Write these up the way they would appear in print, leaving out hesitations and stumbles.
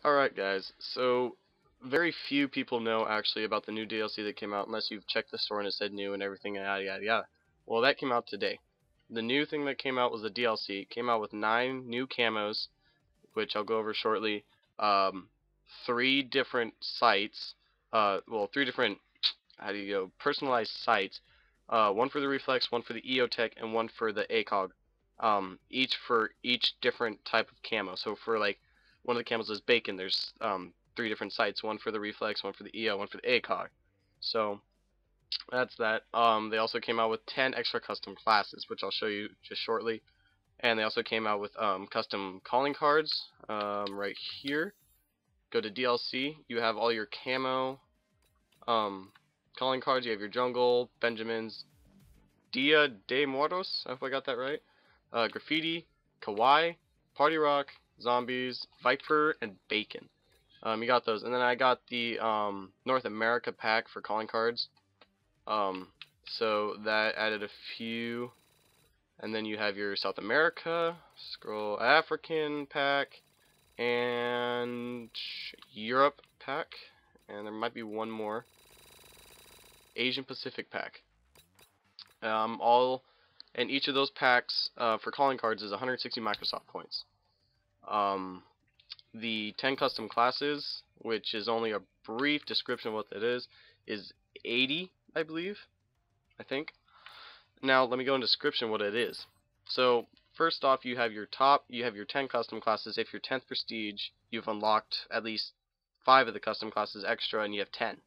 Alright guys, so very few people know actually about the new DLC that came out unless you've checked the store and it said new and everything and yada yada yada. Well, that came out today. The new thing that came out was the DLC. It came out with 9 new camos, which I'll go over shortly. 3 different sites, well 3 different, personalized sites. One for the reflex, one for the EOTech, and one for the ACOG. Each for each different type of camo. So for like one of the camos is bacon, there's 3 different sites, one for the reflex, one for the EO, one for the ACOG. So that's that. They also came out with 10 extra custom classes, which I'll show you just shortly. And they also came out with custom calling cards right here. Go to DLC, you have all your camo calling cards. You have your jungle, Benjamins, Dia de Muertos, if I got that right, graffiti, kawaii, party rock, zombies, viper, and bacon. You got those, and then I got the North America pack for calling cards. So that added a few, and then you have your South America, scroll African pack, and Europe pack, and there might be one more, Asian Pacific pack. And each of those packs for calling cards is 160 Microsoft points. The 10 custom classes, which is only a brief description of what that is 80, I believe. I think. Now let me go into description what it is. So first off, you have your 10 custom classes. If you're 10th prestige, you've unlocked at least 5 of the custom classes extra, and you have 10.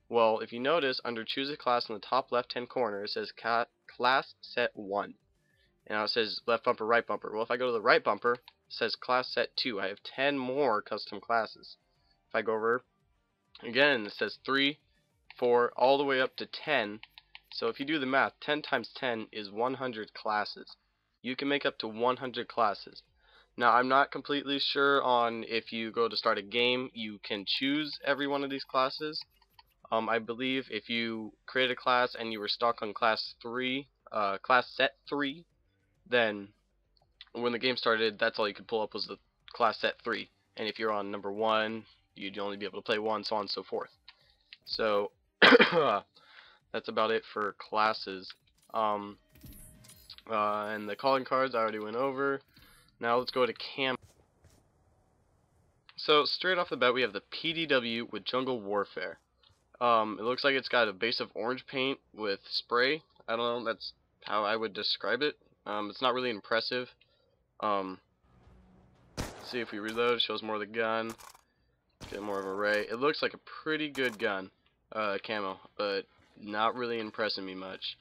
Well, if you notice, under choose a class in the top left-hand corner, it says class set 1. And now it says left bumper, right bumper. Well, if I go to the right bumper, it says class set 2. I have 10 more custom classes. If I go over, again, it says 3, 4, all the way up to 10. So if you do the math, 10 times 10 is 100 classes. You can make up to 100 classes. Now, I'm not completely sure on if you go to start a game, you can choose every one of these classes. I believe if you create a class and you were stuck on class set 3, then when the game started, that's all you could pull up was the class set 3. And if you're on number 1, you'd only be able to play 1, so on and so forth. So that's about it for classes. And the calling cards I already went over. Now let's go to cam. So straight off the bat, we have the PDW with Jungle Warfare. It looks like it's got a base of orange paint with spray. I don't know, that's how I would describe it. It's not really impressive. See if we reload, it shows more of the gun. Get more of an array. It looks like a pretty good gun, camo, but not really impressing me much.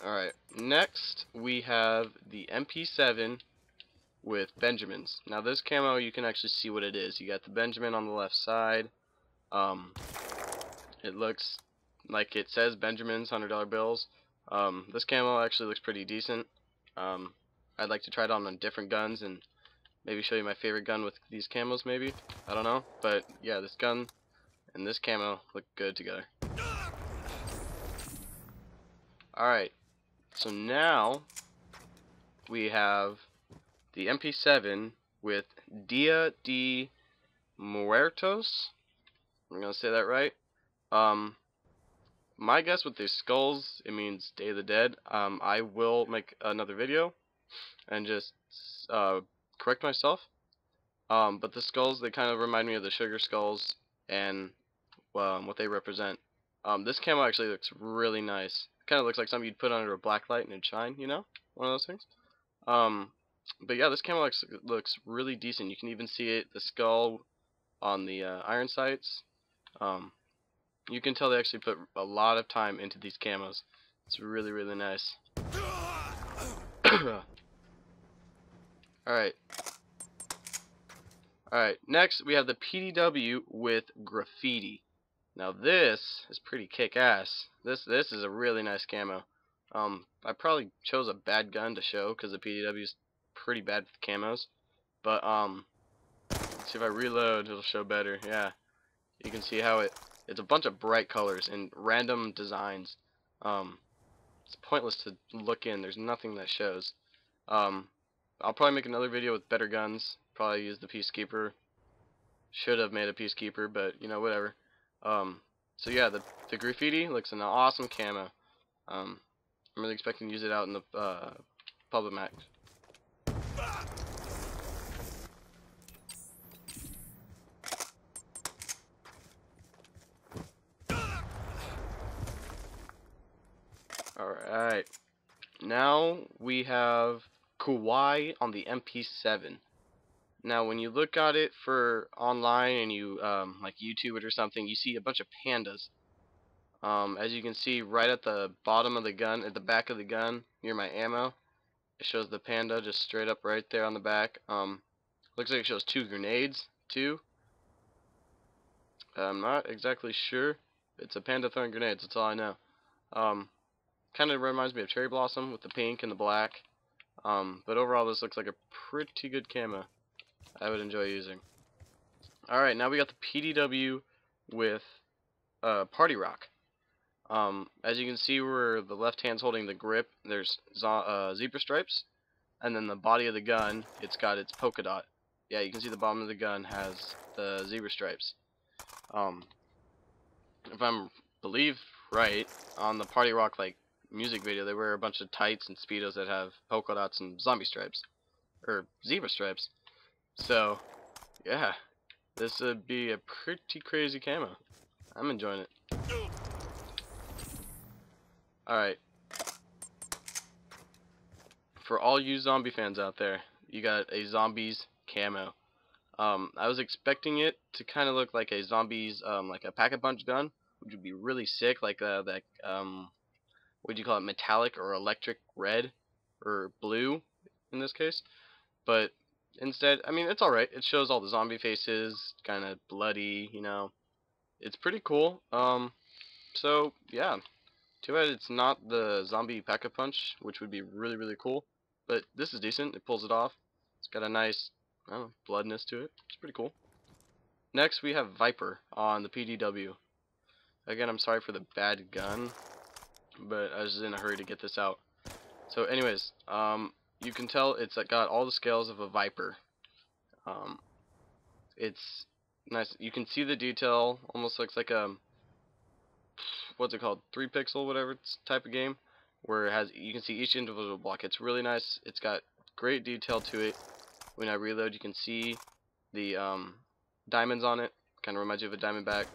Alright, next we have the MP7 with Benjamins. Now this camo, you can actually see what it is. You got the Benjamin on the left side. It looks like it says Benjamins, $100 bills. This camo actually looks pretty decent. I'd like to try it on different guns and maybe show you my favorite gun with these camos maybe. I don't know. But yeah, this gun and this camo look good together. Alright, so now we have the MP7 with Dia de Muertos. I'm gonna say that right. My guess with these skulls, it means Day of the Dead. I will make another video and just correct myself. But the skulls, they kind of remind me of the sugar skulls and what they represent. This camo actually looks really nice. Kind of looks like something you'd put under a black light and it'd shine, you know? One of those things. But yeah, this camo looks really decent. You can even see it, the skull on the iron sights. You can tell they actually put a lot of time into these camos. It's really, really nice. Alright. Alright, next we have the PDW with graffiti. Now this is pretty kick-ass. This is a really nice camo. I probably chose a bad gun to show because the PDW is pretty bad with camos. But let's see if I reload, it'll show better. Yeah, you can see how it's a bunch of bright colors and random designs. It's pointless to look in. There's nothing that shows. I'll probably make another video with better guns. Probably use the Peacekeeper. Should have made a Peacekeeper, but you know, whatever. So yeah, the graffiti looks an awesome camo. I'm really expecting to use it out in the public map. Alright, now we have Kawaii on the MP7. Now when you look at it for online and you like YouTube it or something, you see a bunch of pandas. As you can see right at the bottom of the gun, at the back of the gun, near my ammo, it shows the panda just straight up right there on the back. Looks like it shows 2 grenades too. I'm not exactly sure. It's a panda throwing grenades, that's all I know. Kind of reminds me of Cherry Blossom with the pink and the black. But overall this looks like a pretty good camo. I would enjoy using. Alright, now we got the PDW with Party Rock. As you can see where the left hand's holding the grip, there's zebra stripes. And then the body of the gun, it's got its polka dot. Yeah, you can see the bottom of the gun has the zebra stripes. If I'm believe right, on the Party Rock like music video, they wear a bunch of tights and speedos that have polka dots and zombie stripes, or zebra stripes. So, yeah, this would be a pretty crazy camo. I'm enjoying it. Alright. For all you zombie fans out there, you got a zombies camo. I was expecting it to kind of look like a zombies, like a pack-a-punch gun, which would be really sick, like that, what do you call it, metallic or electric red, or blue, in this case. But instead, I mean, it's alright. It shows all the zombie faces, kind of bloody, you know. It's pretty cool. So, yeah. Too bad it's not the zombie pack-a-punch, which would be really, really cool. But this is decent. It pulls it off. It's got a nice, I don't know, bloodness to it. It's pretty cool. Next, we have Viper on the PDW. Again, I'm sorry for the bad gun, but I was in a hurry to get this out. So anyways, you can tell it's got all the scales of a Viper. It's nice. You can see the detail. Almost looks like a, what's it called, 3 pixel whatever type of game, where it has, you can see each individual block. It's really nice. It's got great detail to it. When I reload, you can see the diamonds on it. Kind of reminds you of a diamondback.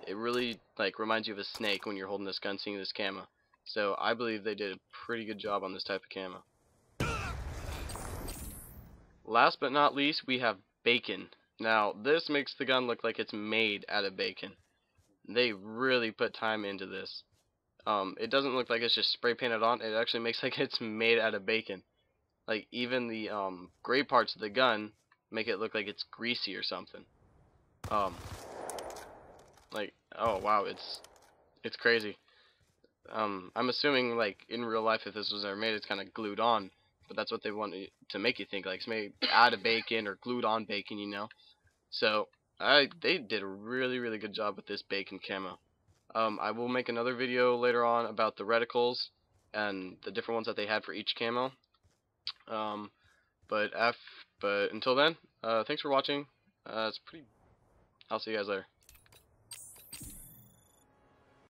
It really like reminds you of a snake when you're holding this gun, seeing this camo. So I believe they did a pretty good job on this type of camo. Last but not least, we have bacon. Now this makes the gun look like it's made out of bacon. They really put time into this. It doesn't look like it's just spray painted on. It actually makes like it's made out of bacon. Like even the gray parts of the gun make it look like it's greasy or something. Like, oh wow, it's crazy. I'm assuming like in real life, if this was ever made, it's kind of glued on. But that's what they want to make you think, like it's made out of bacon or glued on bacon, you know. So they did a really, really good job with this bacon camo. I will make another video later on about the reticles and the different ones that they had for each camo. But until then, thanks for watching. I'll see you guys later.